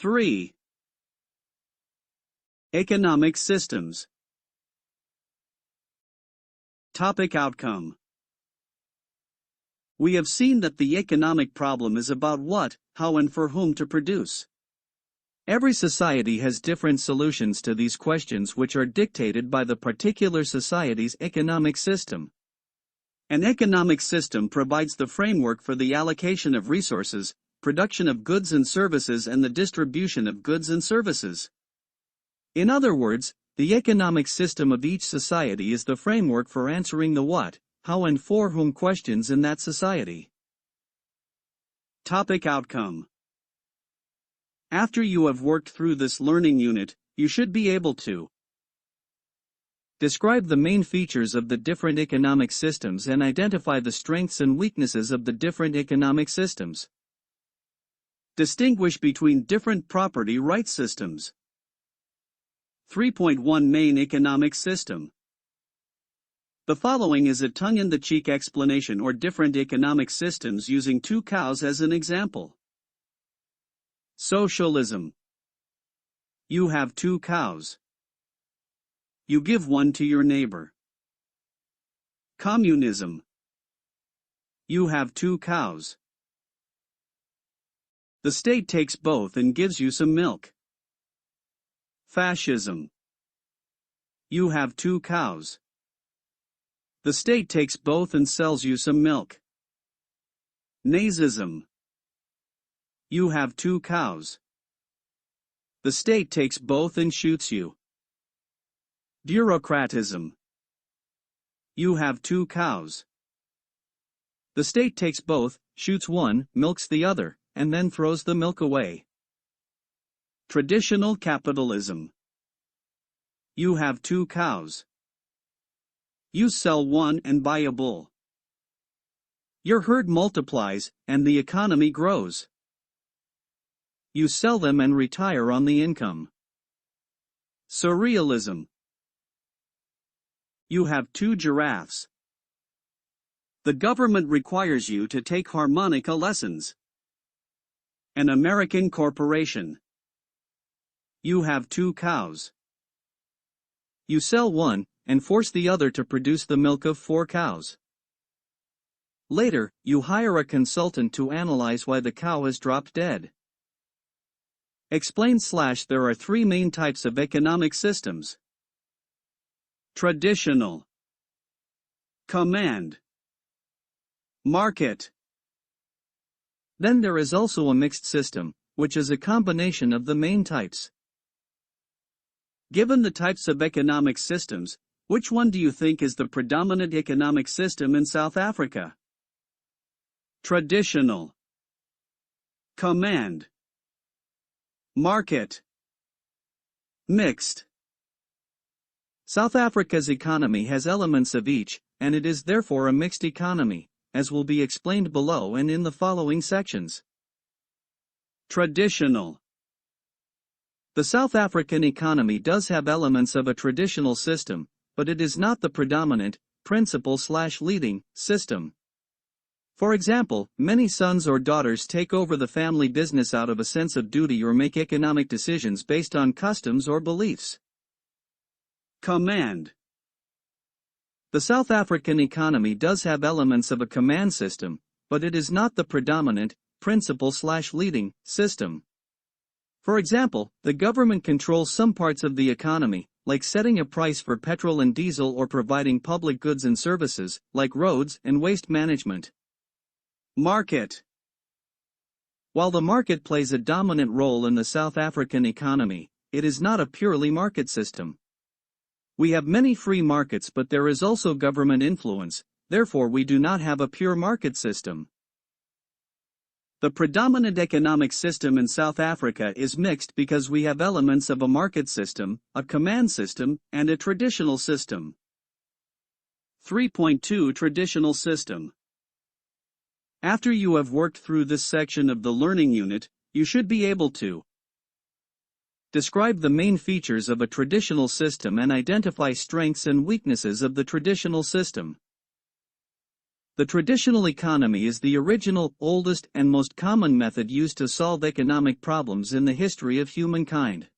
3. Economic systems. Topic outcome. We have seen that the economic problem is about what, how and for whom to produce. Every society has different solutions to these questions which are dictated by the particular society's economic system. An economic system provides the framework for the allocation of resources, production of goods and services and the distribution of goods and services. In other words, the economic system of each society is the framework for answering the what, how and for whom questions in that society. Topic outcome. After you have worked through this learning unit, you should be able to describe the main features of the different economic systems and identify the strengths and weaknesses of the different economic systems. Distinguish between different property rights systems. 3.1 Main economic system. The following is a tongue-in-the-cheek explanation or different economic systems using 2 cows as an example. Socialism. You have 2 cows. You give one to your neighbor. Communism. You have 2 cows. The state takes both and gives you some milk. Fascism. You have 2 cows. The state takes both and sells you some milk. Nazism. You have 2 cows. The state takes both and shoots you. Bureaucratism. You have 2 cows. The state takes both, shoots one, milks the other, and then throws the milk away. Traditional capitalism. You have 2 cows. You sell one and buy a bull. Your herd multiplies, and the economy grows. You sell them and retire on the income. Surrealism. You have 2 giraffes. The government requires you to take harmonica lessons. An American corporation. You have 2 cows. You sell one, and force the other to produce the milk of 4 cows. Later, you hire a consultant to analyze why the cow has dropped dead. Explain / There are 3 main types of economic systems. Traditional. Command. Market. Then there is also a mixed system, which is a combination of the main types. Given the types of economic systems, which one do you think is the predominant economic system in South Africa? Traditional. Command. Market. Mixed. South Africa's economy has elements of each, and it is therefore a mixed economy, as will be explained below and in the following sections. Traditional. The South African economy does have elements of a traditional system, but it is not the predominant, principal / leading, system. For example, many sons or daughters take over the family business out of a sense of duty or make economic decisions based on customs or beliefs. Command. The South African economy does have elements of a command system, but it is not the predominant, principal / leading, system. For example, the government controls some parts of the economy, like setting a price for petrol and diesel or providing public goods and services, like roads and waste management. Market. While the market plays a dominant role in the South African economy, it is not a purely market system. We have many free markets, but there is also government influence, therefore we do not have a pure market system. The predominant economic system in South Africa is mixed because we have elements of a market system, a command system, and a traditional system. 3.2 Traditional system. After you have worked through this section of the learning unit, you should be able to describe the main features of a traditional system and identify strengths and weaknesses of the traditional system. The traditional economy is the original, oldest, and most common method used to solve economic problems in the history of humankind.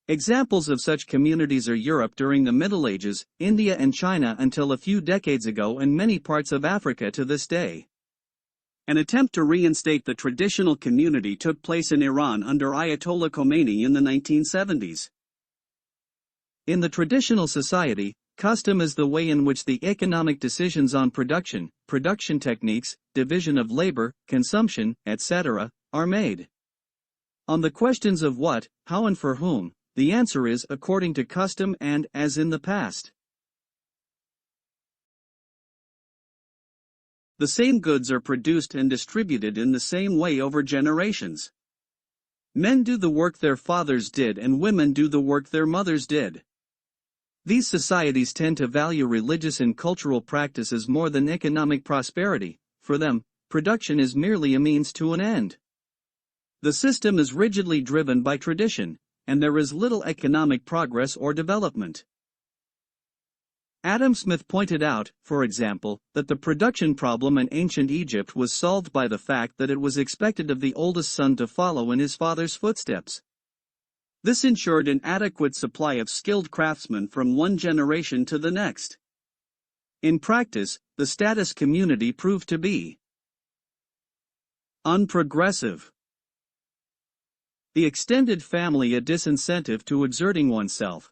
Examples of such communities are Europe during the Middle Ages, India and China until a few decades ago, and many parts of Africa to this day. An attempt to reinstate the traditional community took place in Iran under Ayatollah Khomeini in the 1970s. In the traditional society, custom is the way in which the economic decisions on production, production techniques, division of labor, consumption, etc., are made. On the questions of what, how and for whom, the answer is according to custom and as in the past. The same goods are produced and distributed in the same way over generations. Men do the work their fathers did and women do the work their mothers did. These societies tend to value religious and cultural practices more than economic prosperity. For them, production is merely a means to an end. The system is rigidly driven by tradition, and there is little economic progress or development. Adam Smith pointed out, for example, that the production problem in ancient Egypt was solved by the fact that it was expected of the oldest son to follow in his father's footsteps. This ensured an adequate supply of skilled craftsmen from one generation to the next. In practice, the status community proved to be unprogressive. The extended family a disincentive to exerting oneself.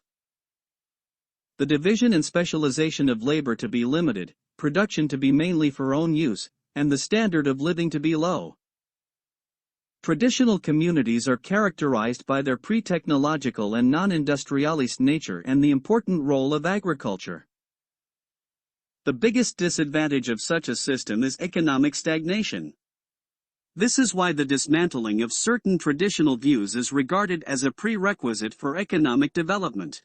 The division and specialization of labor to be limited, production to be mainly for own use, and the standard of living to be low. Traditional communities are characterized by their pre-technological and non-industrialist nature and the important role of agriculture. The biggest disadvantage of such a system is economic stagnation. This is why the dismantling of certain traditional views is regarded as a prerequisite for economic development.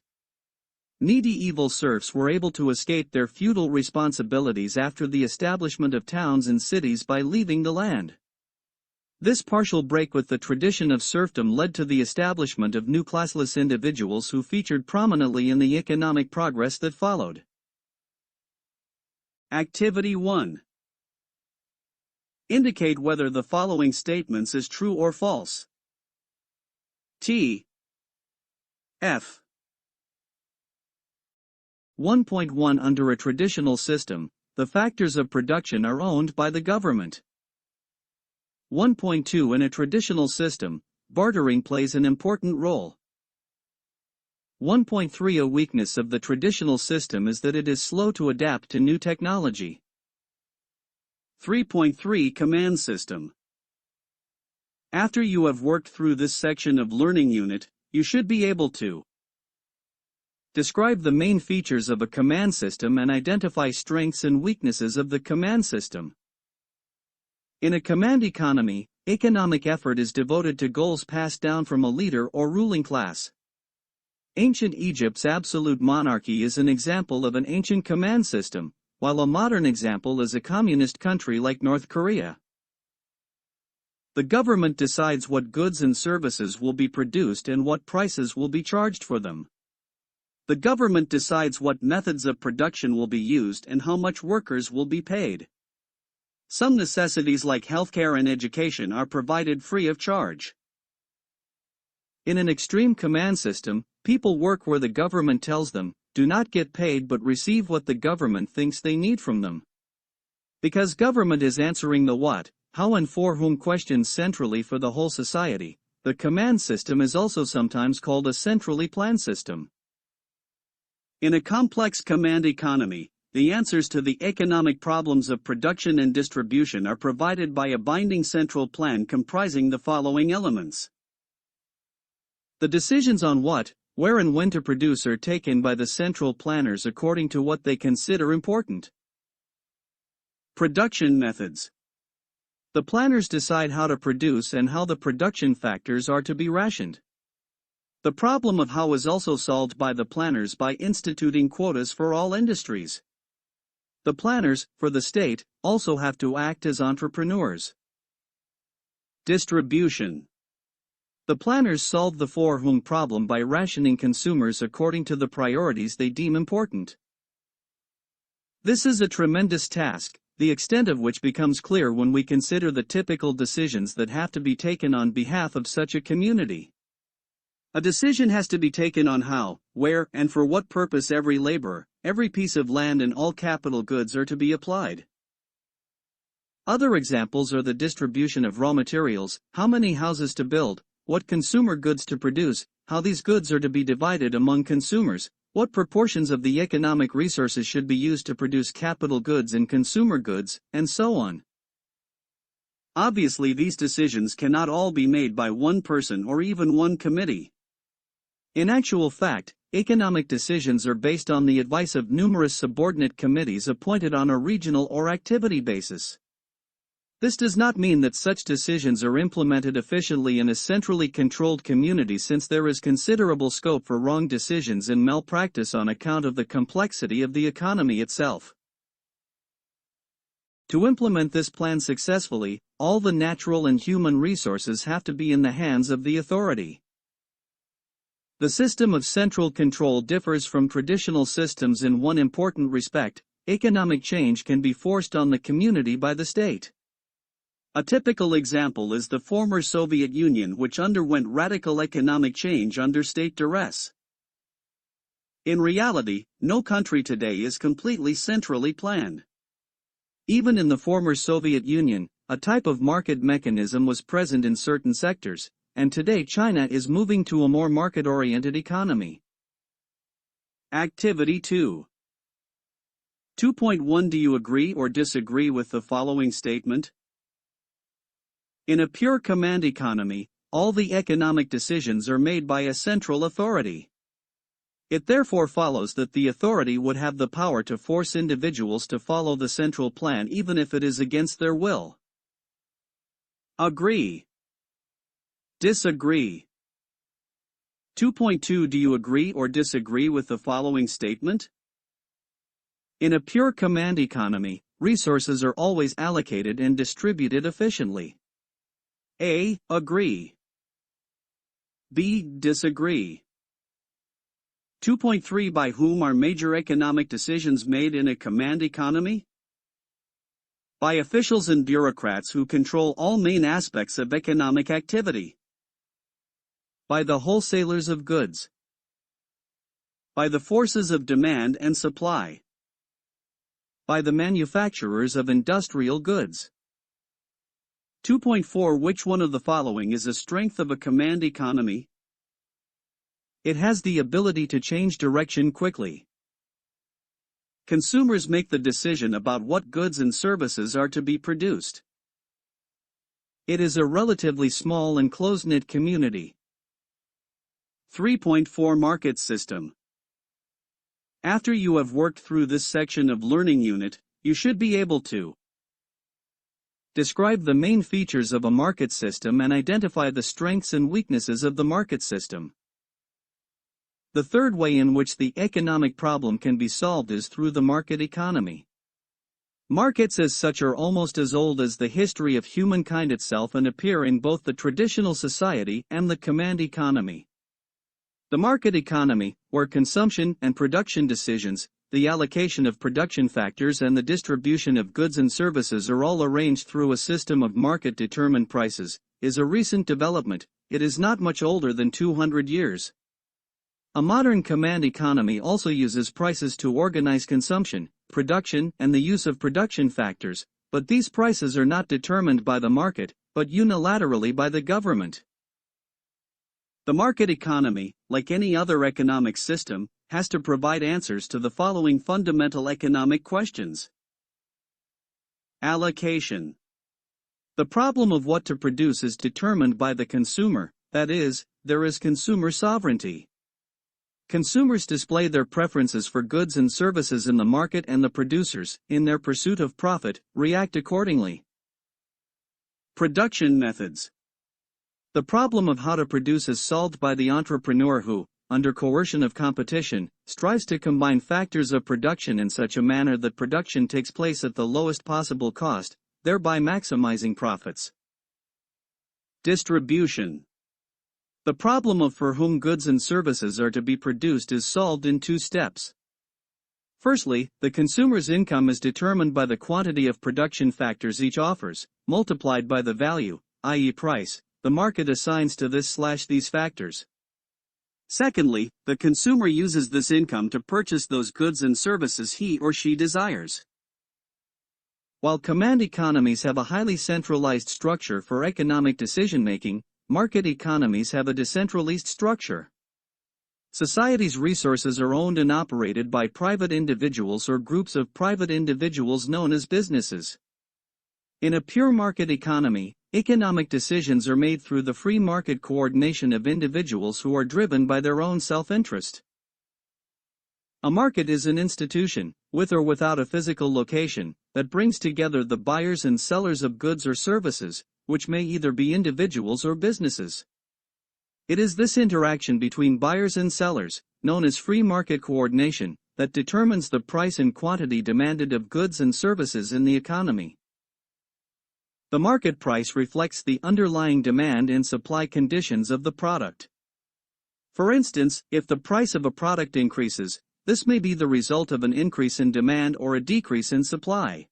Medieval serfs were able to escape their feudal responsibilities after the establishment of towns and cities by leaving the land. This partial break with the tradition of serfdom led to the establishment of new classless individuals who featured prominently in the economic progress that followed. Activity 1. Indicate whether the following statements is true or false. T. F. 1.1 Under a traditional system, the factors of production are owned by the government. 1.2 In a traditional system, bartering plays an important role. 1.3 A weakness of the traditional system is that it is slow to adapt to new technology. 3.3 Command system. After you have worked through this section of learning unit, you should be able to describe the main features of a command system and identify strengths and weaknesses of the command system. In a command economy, economic effort is devoted to goals passed down from a leader or ruling class. Ancient Egypt's absolute monarchy is an example of an ancient command system, while a modern example is a communist country like North Korea. The government decides what goods and services will be produced and what prices will be charged for them. The government decides what methods of production will be used and how much workers will be paid. Some necessities like healthcare and education are provided free of charge. In an extreme command system, people work where the government tells them, do not get paid but receive what the government thinks they need from them. Because government is answering the what, how and for whom questions centrally for the whole society, the command system is also sometimes called a centrally planned system. In a complex command economy, the answers to the economic problems of production and distribution are provided by a binding central plan comprising the following elements. The decisions on what, where and when to produce are taken by the central planners according to what they consider important. Production methods. The planners decide how to produce and how the production factors are to be rationed. The problem of how is also solved by the planners by instituting quotas for all industries. The planners, for the state, also have to act as entrepreneurs. Distribution. The planners solve the for whom problem by rationing consumers according to the priorities they deem important. This is a tremendous task. the extent of which becomes clear when we consider the typical decisions that have to be taken on behalf of such a community. A decision has to be taken on how, where, and for what purpose every labor, every piece of land and all capital goods are to be applied. Other examples are the distribution of raw materials, how many houses to build, what consumer goods to produce, how these goods are to be divided among consumers, what proportions of the economic resources should be used to produce capital goods and consumer goods, and so on. Obviously, these decisions cannot all be made by one person or even one committee. In actual fact, economic decisions are based on the advice of numerous subordinate committees appointed on a regional or activity basis. This does not mean that such decisions are implemented efficiently in a centrally controlled community, since there is considerable scope for wrong decisions and malpractice on account of the complexity of the economy itself. To implement this plan successfully, all the natural and human resources have to be in the hands of the authority. The system of central control differs from traditional systems in one important respect: economic change can be forced on the community by the state. A typical example is the former Soviet Union, which underwent radical economic change under state duress. In reality, no country today is completely centrally planned. Even in the former Soviet Union, a type of market mechanism was present in certain sectors, and today China is moving to a more market-oriented economy. Activity 2. 2.1 Do you agree or disagree with the following statement? In a pure command economy, all the economic decisions are made by a central authority. It therefore follows that the authority would have the power to force individuals to follow the central plan even if it is against their will. Agree. Disagree. 2.2 Do you agree or disagree with the following statement? In a pure command economy, resources are always allocated and distributed efficiently. A. Agree. B. Disagree. 2.3 By whom are major economic decisions made in a command economy? By officials and bureaucrats who control all main aspects of economic activity. By the wholesalers of goods. By the forces of demand and supply. By the manufacturers of industrial goods. 2.4 Which one of the following is a strength of a command economy? It has the ability to change direction quickly. Consumers make the decision about what goods and services are to be produced. It is a relatively small and close-knit community. 3.4 Market system. After you have worked through this section of learning unit, you should be able to describe the main features of a market system and identify the strengths and weaknesses of the market system. The third way in which the economic problem can be solved is through the market economy. Markets as such are almost as old as the history of humankind itself and appear in both the traditional society and the command economy. The market economy, where consumption and production decisions, the allocation of production factors and the distribution of goods and services are all arranged through a system of market-determined prices, is a recent development. It is not much older than 200 years. A modern command economy also uses prices to organize consumption, production, and the use of production factors, but these prices are not determined by the market, but unilaterally by the government. The market economy, like any other economic system, has to provide answers to the following fundamental economic questions. Allocation. The problem of what to produce is determined by the consumer, that is, there is consumer sovereignty. Consumers display their preferences for goods and services in the market, and the producers, in their pursuit of profit, react accordingly. Production methods. The problem of how to produce is solved by the entrepreneur who, under coercion of competition, strives to combine factors of production in such a manner that production takes place at the lowest possible cost, thereby maximizing profits. Distribution. The problem of for whom goods and services are to be produced is solved in two steps. Firstly, the consumer's income is determined by the quantity of production factors each offers, multiplied by the value, i.e. price, the market assigns to this/these factors. Secondly, the consumer uses this income to purchase those goods and services he or she desires. While command economies have a highly centralized structure for economic decision-making, market economies have a decentralized structure. Society's resources are owned and operated by private individuals or groups of private individuals known as businesses. In a pure market economy, economic decisions are made through the free market coordination of individuals who are driven by their own self-interest. A market is an institution, with or without a physical location, that brings together the buyers and sellers of goods or services, which may either be individuals or businesses. It is this interaction between buyers and sellers, known as free market coordination, that determines the price and quantity demanded of goods and services in the economy. The market price reflects the underlying demand and supply conditions of the product. For instance, if the price of a product increases, this may be the result of an increase in demand or a decrease in supply.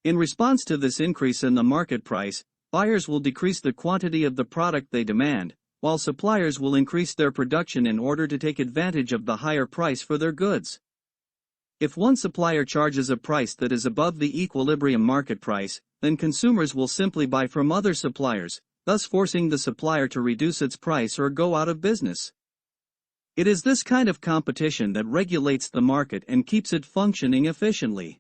In response to this increase in the market price, buyers will decrease the quantity of the product they demand, while suppliers will increase their production in order to take advantage of the higher price for their goods. If one supplier charges a price that is above the equilibrium market price, then consumers will simply buy from other suppliers, thus forcing the supplier to reduce its price or go out of business. It is this kind of competition that regulates the market and keeps it functioning efficiently.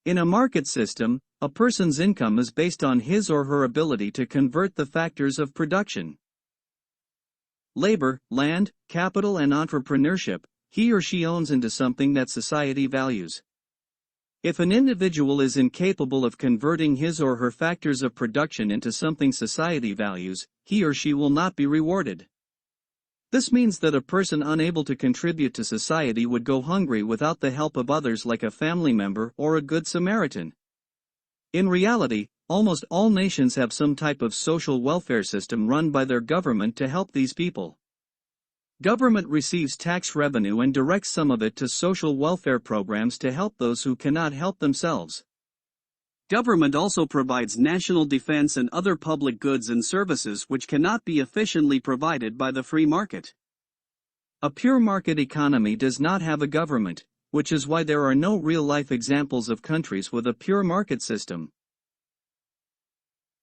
In a market system, a person's income is based on his or her ability to convert the factors of production. Labor, land, capital and entrepreneurship, he or she owns into something that society values. If an individual is incapable of converting his or her factors of production into something society values, he or she will not be rewarded. This means that a person unable to contribute to society would go hungry without the help of others like a family member or a good Samaritan. In reality, almost all nations have some type of social welfare system run by their government to help these people. Government receives tax revenue and directs some of it to social welfare programs to help those who cannot help themselves. Government also provides national defense and other public goods and services which cannot be efficiently provided by the free market. A pure market economy does not have a government, which is why there are no real-life examples of countries with a pure market system.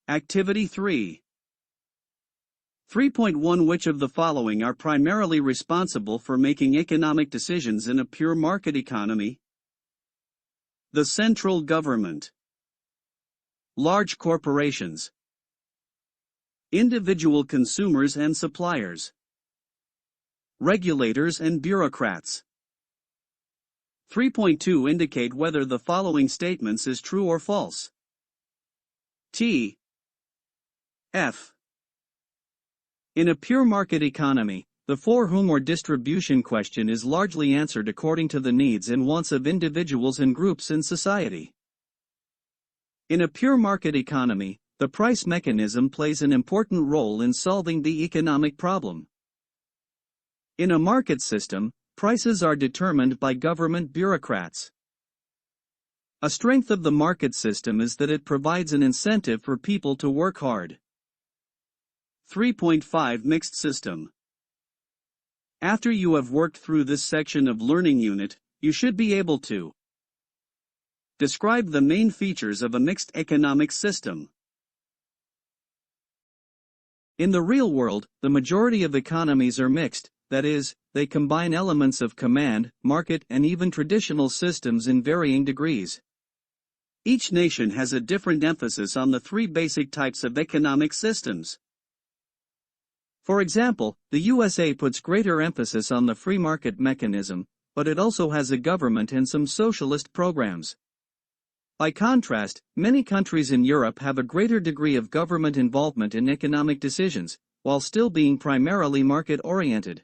Activity 3. 3.1 Which of the following are primarily responsible for making economic decisions in a pure market economy? The central government. Large corporations. Individual consumers and suppliers. Regulators and bureaucrats. 3.2 Indicate whether the following statements is true or false. T. F. In a pure market economy, the for whom or distribution question is largely answered according to the needs and wants of individuals and groups in society. In a pure market economy, the price mechanism plays an important role in solving the economic problem. In a market system, prices are determined by government bureaucrats. A strength of the market system is that it provides an incentive for people to work hard. 3.5 Mixed system. After you have worked through this section of learning unit, you should be able to describe the main features of a mixed economic system. In the real world, the majority of economies are mixed, that is, they combine elements of command, market, and even traditional systems in varying degrees. Each nation has a different emphasis on the three basic types of economic systems. For example, the USA puts greater emphasis on the free market mechanism, but it also has a government and some socialist programs. By contrast, many countries in Europe have a greater degree of government involvement in economic decisions, while still being primarily market-oriented.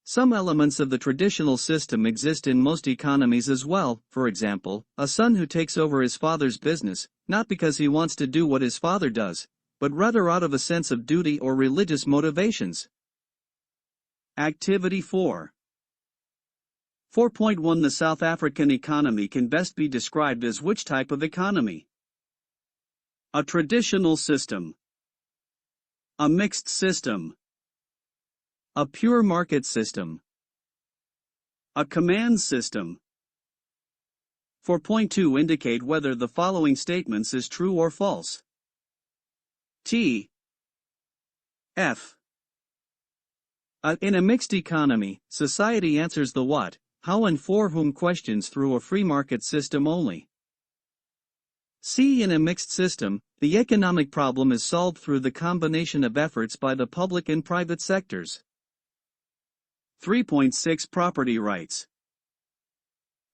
Some elements of the traditional system exist in most economies as well, for example, a son who takes over his father's business, not because he wants to do what his father does, but rather out of a sense of duty or religious motivations. Activity 4. 4.1 The South African economy can best be described as which type of economy? A traditional system, a mixed system, a pure market system, a command system. 4.2 Indicate whether the following statements is true or false. T. F. In a mixed economy, society answers the what, how and for whom questions through a free market system only. C. In a mixed system, the economic problem is solved through the combination of efforts by the public and private sectors. 3.6 Property rights.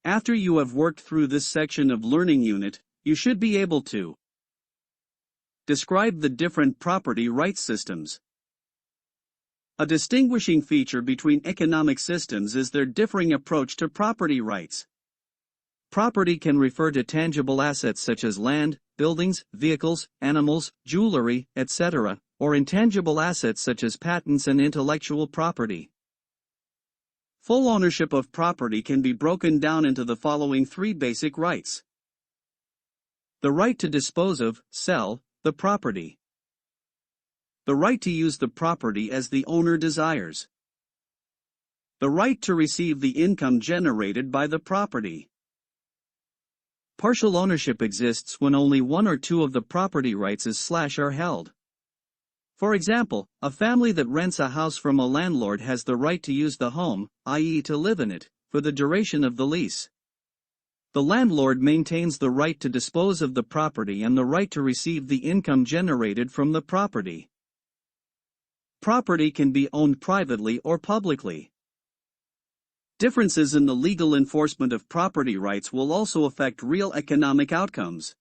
After you have worked through this section of Learning Unit, you should be able to describe the different property rights systems. A distinguishing feature between economic systems is their differing approach to property rights. Property can refer to tangible assets such as land, buildings, vehicles, animals, jewelry, etc., or intangible assets such as patents and intellectual property. Full ownership of property can be broken down into the following three basic rights. The right to dispose of, sell, the property. The right to use the property as the owner desires. The right to receive the income generated by the property. Partial ownership exists when only one or two of the property rights are held. For example, a family that rents a house from a landlord has the right to use the home, i.e. to live in it, for the duration of the lease. The landlord maintains the right to dispose of the property and the right to receive the income generated from the property. Property can be owned privately or publicly. Differences in the legal enforcement of property rights will also affect real economic outcomes.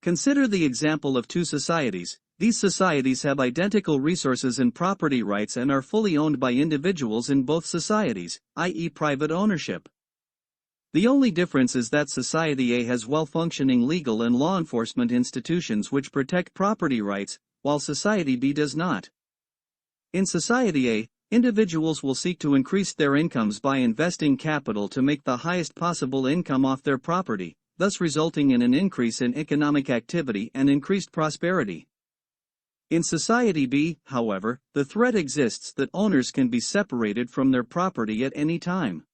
Consider the example of two societies. These societies have identical resources and property rights and are fully owned by individuals in both societies, i.e. private ownership. The only difference is that Society A has well-functioning legal and law enforcement institutions which protect property rights, while Society B does not. In Society A, individuals will seek to increase their incomes by investing capital to make the highest possible income off their property, thus resulting in an increase in economic activity and increased prosperity. In Society B, however, the threat exists that owners can be separated from their property at any time.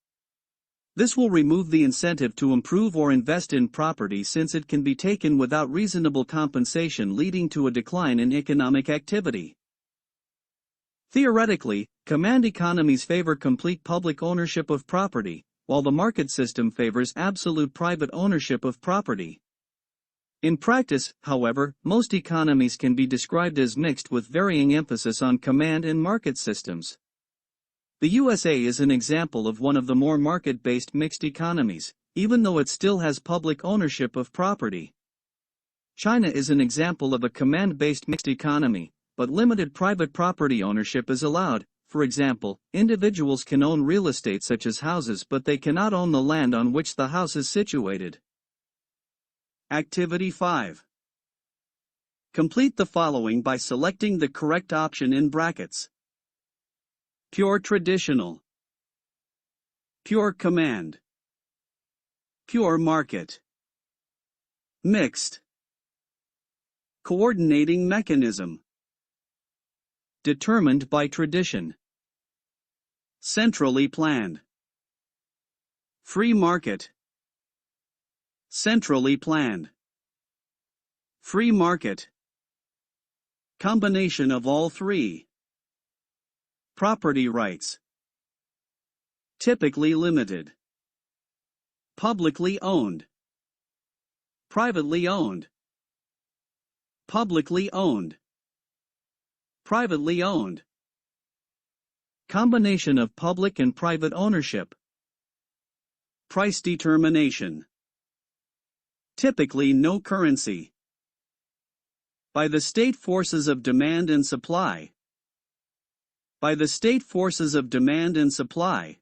This will remove the incentive to improve or invest in property since it can be taken without reasonable compensation, leading to a decline in economic activity. Theoretically, command economies favor complete public ownership of property, while the market system favors absolute private ownership of property. In practice, however, most economies can be described as mixed with varying emphasis on command and market systems. The USA is an example of one of the more market-based mixed economies, even though it still has public ownership of property. China is an example of a command-based mixed economy, but limited private property ownership is allowed. For example, individuals can own real estate such as houses, but they cannot own the land on which the house is situated. Activity 5. Complete the following by selecting the correct option in brackets. Pure traditional, pure command, pure market, mixed, coordinating mechanism, determined by tradition, centrally planned, free market, centrally planned, free market, combination of all three. Property rights. Typically limited. Publicly owned. Privately owned. Publicly owned. Privately owned. Combination of public and private ownership. Price determination. Typically no currency. By the state forces of demand and supply. By the state forces of demand and supply.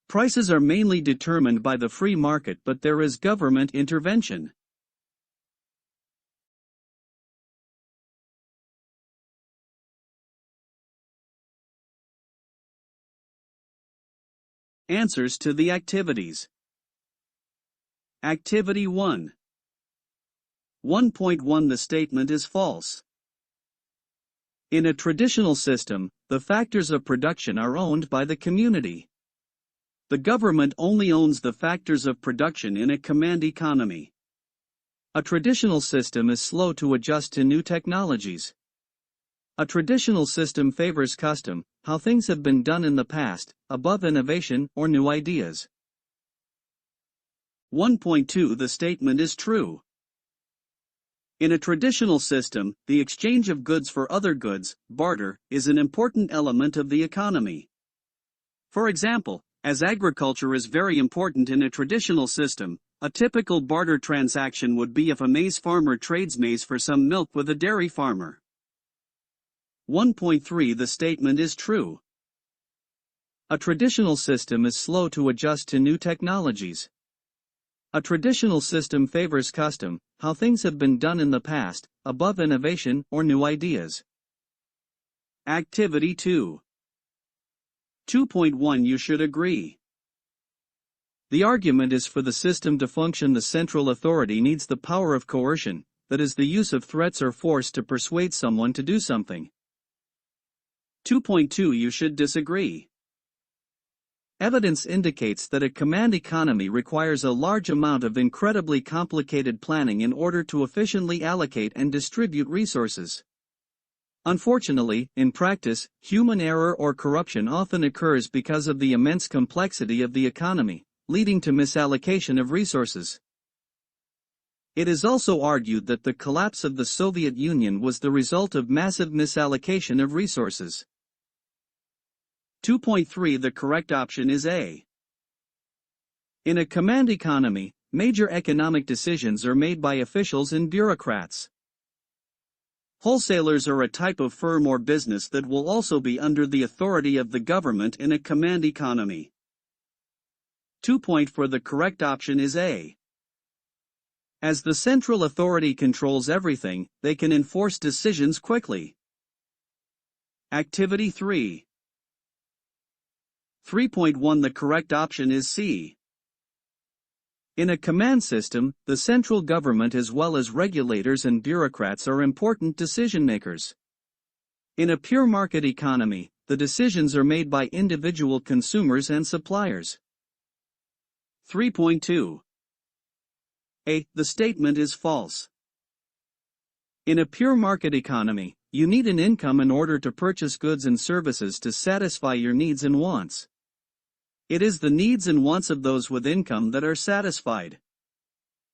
Prices are mainly determined by the free market, but there is government intervention. Answers to the activities. Activity 1. 1.1 The statement is false. In a traditional system, the factors of production are owned by the community. The government only owns the factors of production in a command economy. A traditional system is slow to adjust to new technologies. A traditional system favors custom, how things have been done in the past, above innovation or new ideas. 1.2 The statement is true. In a traditional system, the exchange of goods for other goods, barter, is an important element of the economy. For example, as agriculture is very important in a traditional system, a typical barter transaction would be if a maize farmer trades maize for some milk with a dairy farmer. 1.3 The statement is true. A traditional system is slow to adjust to new technologies. A traditional system favors custom, how things have been done in the past, above innovation or new ideas. Activity 2. 2.1 You should agree. The argument is for the system to function. The central authority needs the power of coercion, that is the use of threats or force to persuade someone to do something. 2.2 You should disagree. Evidence indicates that a command economy requires a large amount of incredibly complicated planning in order to efficiently allocate and distribute resources. Unfortunately, in practice, human error or corruption often occurs because of the immense complexity of the economy, leading to misallocation of resources. It is also argued that the collapse of the Soviet Union was the result of massive misallocation of resources. 2.3 The correct option is A. In a command economy, major economic decisions are made by officials and bureaucrats. Wholesalers are a type of firm or business that will also be under the authority of the government in a command economy. 2.4 The correct option is A. As the central authority controls everything, they can enforce decisions quickly. Activity 3. 3.1 The correct option is C. In a command system, the central government as well as regulators and bureaucrats are important decision makers. In a pure market economy, the decisions are made by individual consumers and suppliers. 3.2. A. The statement is false. In a pure market economy, you need an income in order to purchase goods and services to satisfy your needs and wants. It is the needs and wants of those with income that are satisfied.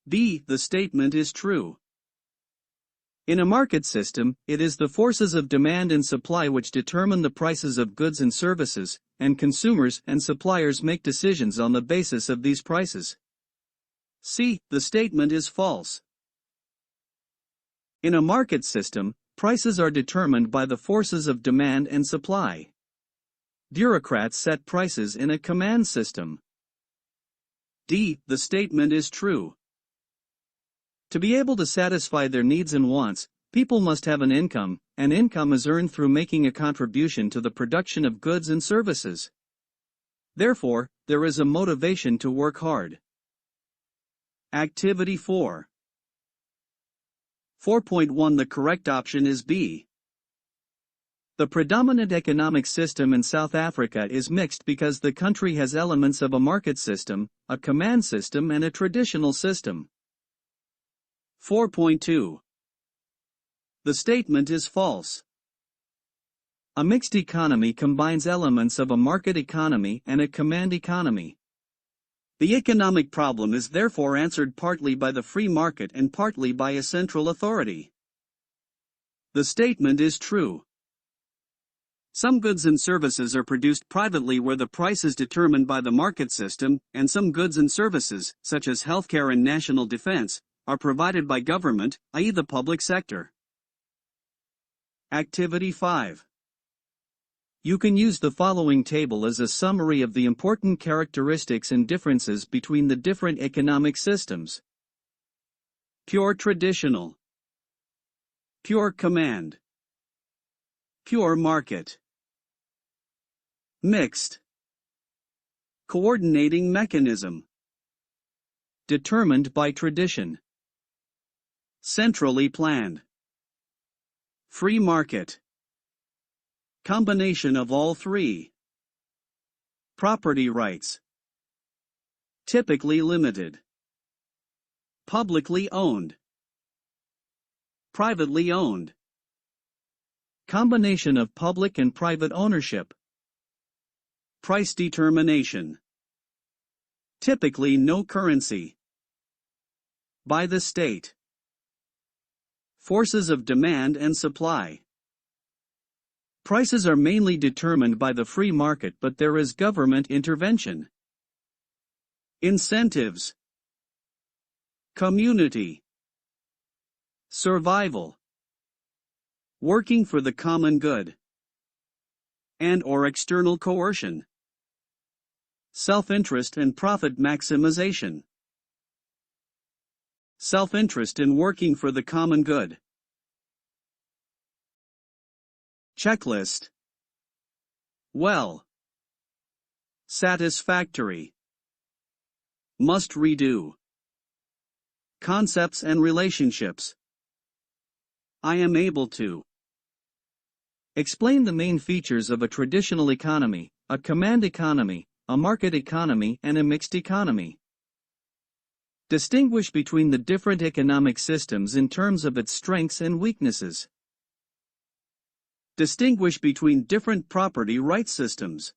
B. The statement is true. In a market system, it is the forces of demand and supply which determine the prices of goods and services, and consumers and suppliers make decisions on the basis of these prices. C. The statement is false. In a market system, prices are determined by the forces of demand and supply. Bureaucrats set prices in a command system. D. The statement is true. To be able to satisfy their needs and wants, people must have an income, and income is earned through making a contribution to the production of goods and services. Therefore, there is a motivation to work hard. Activity 4. 4.1 The correct option is B. The predominant economic system in South Africa is mixed because the country has elements of a market system, a command system and a traditional system. 4.2. The statement is false. A mixed economy combines elements of a market economy and a command economy. The economic problem is therefore answered partly by the free market and partly by a central authority. The statement is true. Some goods and services are produced privately where the price is determined by the market system, and some goods and services, such as healthcare and national defense, are provided by government, i.e. the public sector. Activity 5. You can use the following table as a summary of the important characteristics and differences between the different economic systems. Pure traditional. Pure command. Pure market. Mixed. Coordinating mechanism. Determined by tradition. Centrally planned. Free market. Combination of all three. Property rights. Typically limited. Publicly owned. Privately owned. Combination of public and private ownership. Price determination. Typically no currency. By the state. Forces of demand and supply. Prices are mainly determined by the free market, but there is government intervention. Incentives. Community. Survival. Working for the common good. And/or external coercion. Self-interest and profit maximization. Self-interest in working for the common good. Checklist. Well. Satisfactory. Must redo. Concepts and relationships. I am able to. Explain the main features of a traditional economy, a command economy, a market economy, and a mixed economy. Distinguish between the different economic systems in terms of its strengths and weaknesses. Distinguish between different property rights systems.